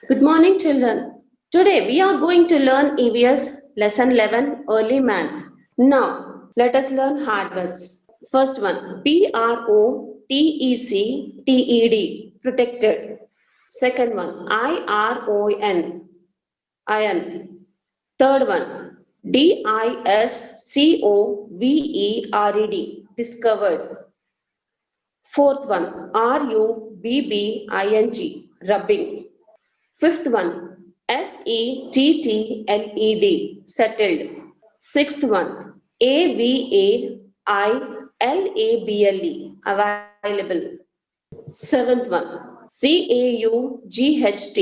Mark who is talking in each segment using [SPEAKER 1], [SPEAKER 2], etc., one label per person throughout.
[SPEAKER 1] Good morning, children. Today we are going to learn EVS Lesson 11 Early Man. Now, let us learn hard words. First one PROTECTED, protected. Second one iron. Third one DISCOVERED, discovered. Fourth one RUBBING, rubbing. Fifth one SETTLED, settled. Sixth one AVAILABLE, available. Seventh one CAUGHT,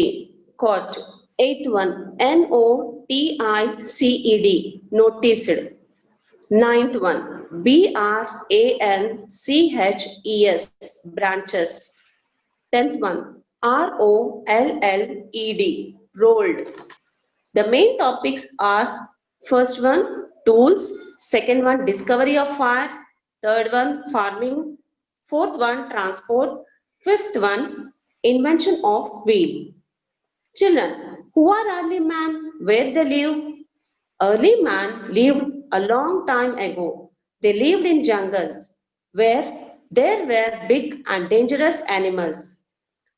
[SPEAKER 1] caught. Eighth one NOTICED, noticed. Ninth one BRANCHES, branches. Tenth one ROLLED, rolled. The main topics are: first one tools, second one discovery of fire, third one farming, fourth one transport, fifth one invention of wheel. Children, who are early man? Where they live? Early man lived a long time ago. They lived in jungles where there were big and dangerous animals.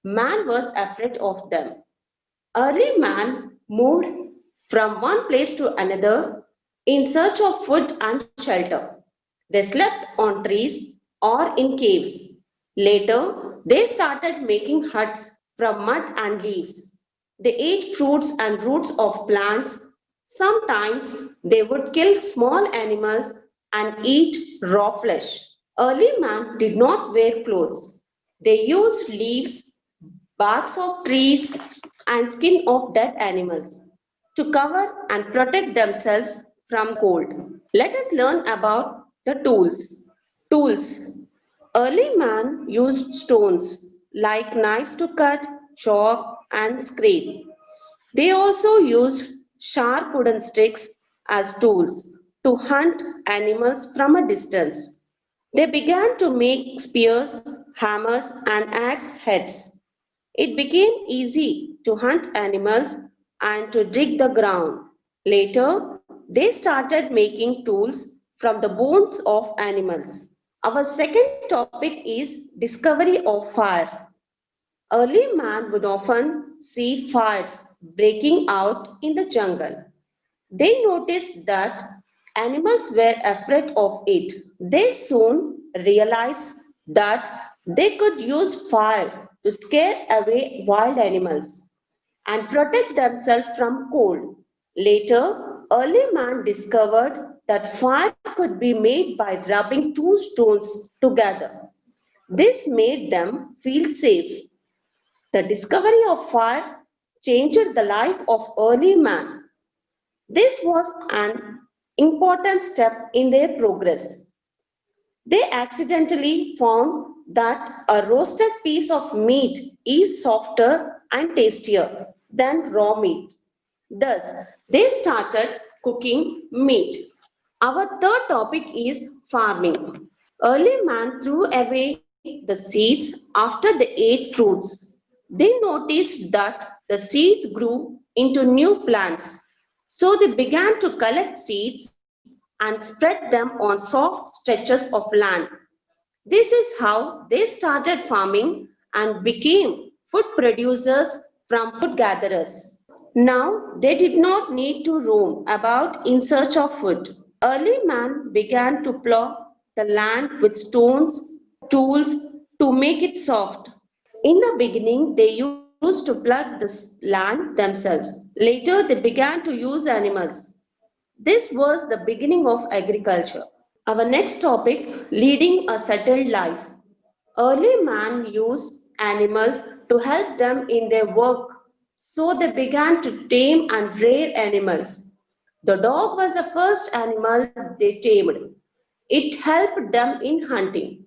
[SPEAKER 1] Man was afraid of them. Early man moved from one place to another in search of food and shelter. They slept on trees or in caves. Later, they started making huts from mud and leaves. They ate fruits and roots of plants. Sometimes they would kill small animals and eat raw flesh. Early man did not wear clothes. They used leaves, barks of trees, and skin of dead animals to cover and protect themselves from cold. Let us learn about the tools. Tools. Early man used stones like knives to cut, chop, and scrape. They also used sharp wooden sticks as tools to hunt animals from a distance. They began to make spears, hammers, and axe heads. It became easy to hunt animals and to dig the ground. Later, they started making tools from the bones of animals. Our second topic is discovery of fire. Early man would often see fires breaking out in the jungle. They noticed that animals were afraid of it. They soon realized that they could use fire to scare away wild animals and protect themselves from cold. Later, early man discovered that fire could be made by rubbing two stones together. This made them feel safe. The discovery of fire changed the life of early man. This was an important step in their progress. They accidentally found that a roasted piece of meat is softer and tastier than raw meat. Thus, they started cooking meat. Our third topic is farming. Early man threw away the seeds after they ate fruits. They noticed that the seeds grew into new plants. So they began to collect seeds and spread them on soft stretches of land. This is how they started farming and became food producers from food gatherers. Now they did not need to roam about in search of food. Early man began to plow the land with stones, tools to make it soft. In the beginning, they used to plug the land themselves. Later, they began to use animals. This was the beginning of agriculture. Our next topic, leading a settled life. Early man used animals to help them in their work, so they began to tame and rear animals. The dog was the first animal they tamed. It helped them in hunting.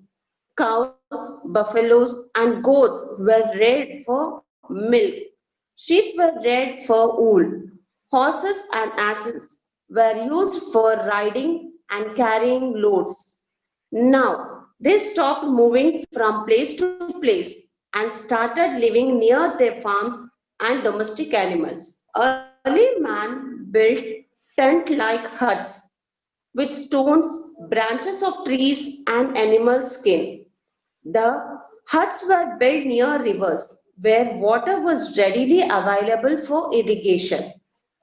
[SPEAKER 1] Cows, buffaloes, and goats were reared for milk. Sheep were reared for wool. Horses and asses were used for riding and carrying loads. Now, they stopped moving from place to place and started living near their farms and domestic animals. Early man built tent-like huts with stones, branches of trees, and animal skin. The huts were built near rivers where water was readily available for irrigation.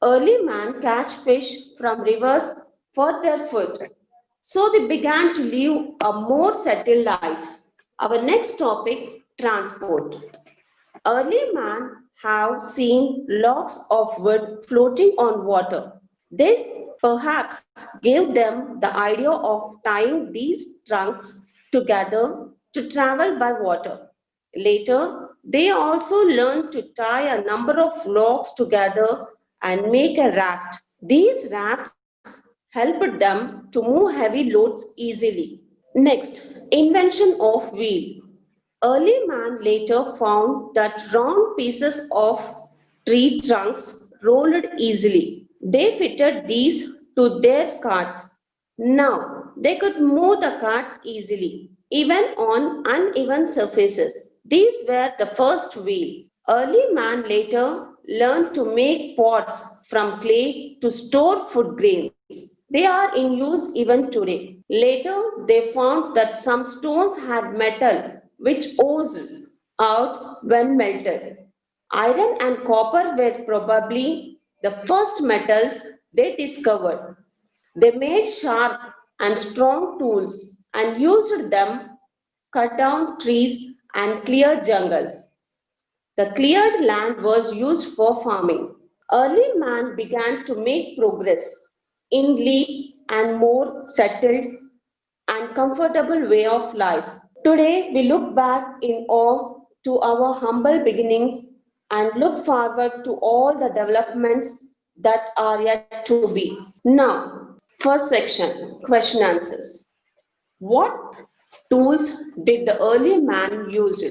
[SPEAKER 1] Early man catch fish from rivers for their food. So they began to live a more settled life. Our next topic, transport. Early man have seen logs of wood floating on water. This perhaps gave them the idea of tying these trunks together to travel by water. Later, they also learned to tie a number of logs together and make a raft. These rafts helped them to move heavy loads easily. Next, invention of wheel. Early man later found that round pieces of tree trunks rolled easily. They fitted these to their carts. Now they could move the carts easily, even on uneven surfaces. These were the first wheel. Early man later learned to make pots from clay to store food grains. They are in use even today. Later, they found that some stones had metal which oozed out when melted. Iron and copper were probably the first metals they discovered. They made sharp and strong tools and used them cut down trees and clear jungles. The cleared land was used for farming. Early man began to make progress in leaps and more settled and comfortable way of life. Today we look back in awe to our humble beginnings and look forward to all the developments that are yet to be. Now, first section, question answers. What tools did the early man use?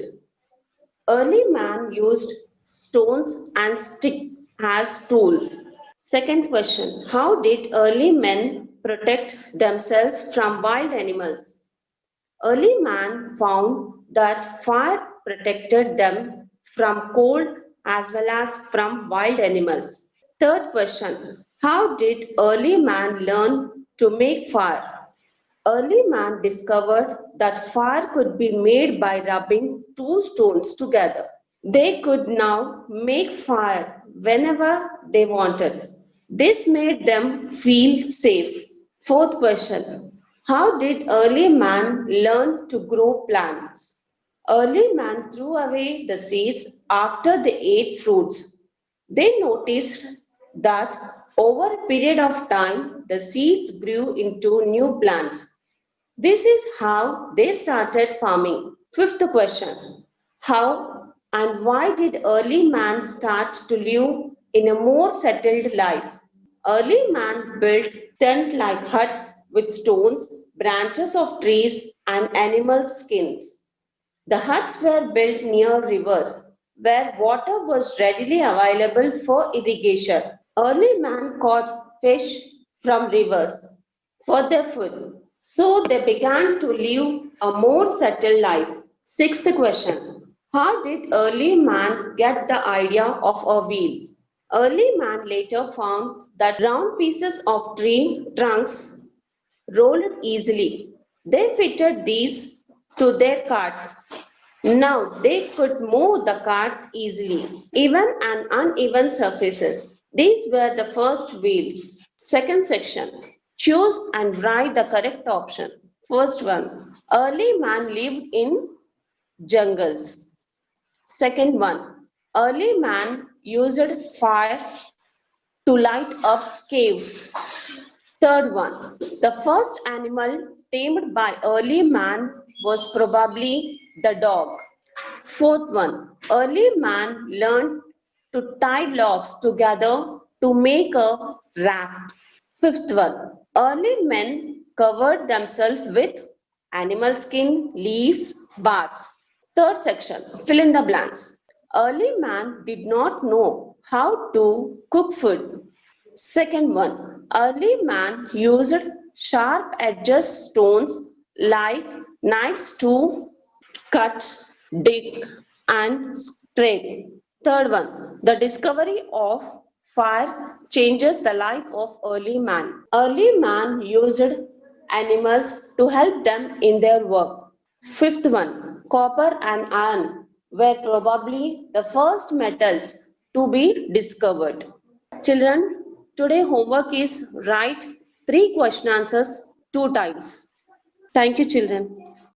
[SPEAKER 1] Early man used stones and sticks as tools. Second question, how did early men protect themselves from wild animals? Early man found that fire protected them from cold as well as from wild animals. Third question, how did early man learn to make fire? Early man discovered that fire could be made by rubbing two stones together. They could now make fire whenever they wanted. This made them feel safe. Fourth question, how did early man learn to grow plants? Early man threw away the seeds after they ate fruits. They noticed that over a period of time, the seeds grew into new plants. This is how they started farming. Fifth question, how and why did early man start to live in a more settled life? Early man built tent like huts with stones, branches of trees, and animal skins. The huts were built near rivers where water was readily available for irrigation. Early man caught fish from rivers for their food. So they began to live a more settled life. Sixth question. How did early man get the idea of a wheel? Early man later found that round pieces of tree trunks rolled easily. They fitted these to their carts. Now they could move the carts easily, even on uneven surfaces. These were the first wheel. Second section. Choose and write the correct option. First one. Early man lived in jungles. Second one. Early man used fire to light up caves. Third one, the first animal tamed by early man was probably the dog. Fourth one, early man learned to tie logs together to make a raft. Fifth one, early men covered themselves with animal skin, leaves, barks. Third section, fill in the blanks. Early man did not know how to cook food. Second one, early man used sharp edged stones like knives to cut, dig, and scrape. Third one, the discovery of fire changes the life of early man. Early man used animals to help them in their work. Fifth one, copper and iron were probably the first metals to be discovered. Children, today homework is write 3 question answers 2 times. Thank you, children.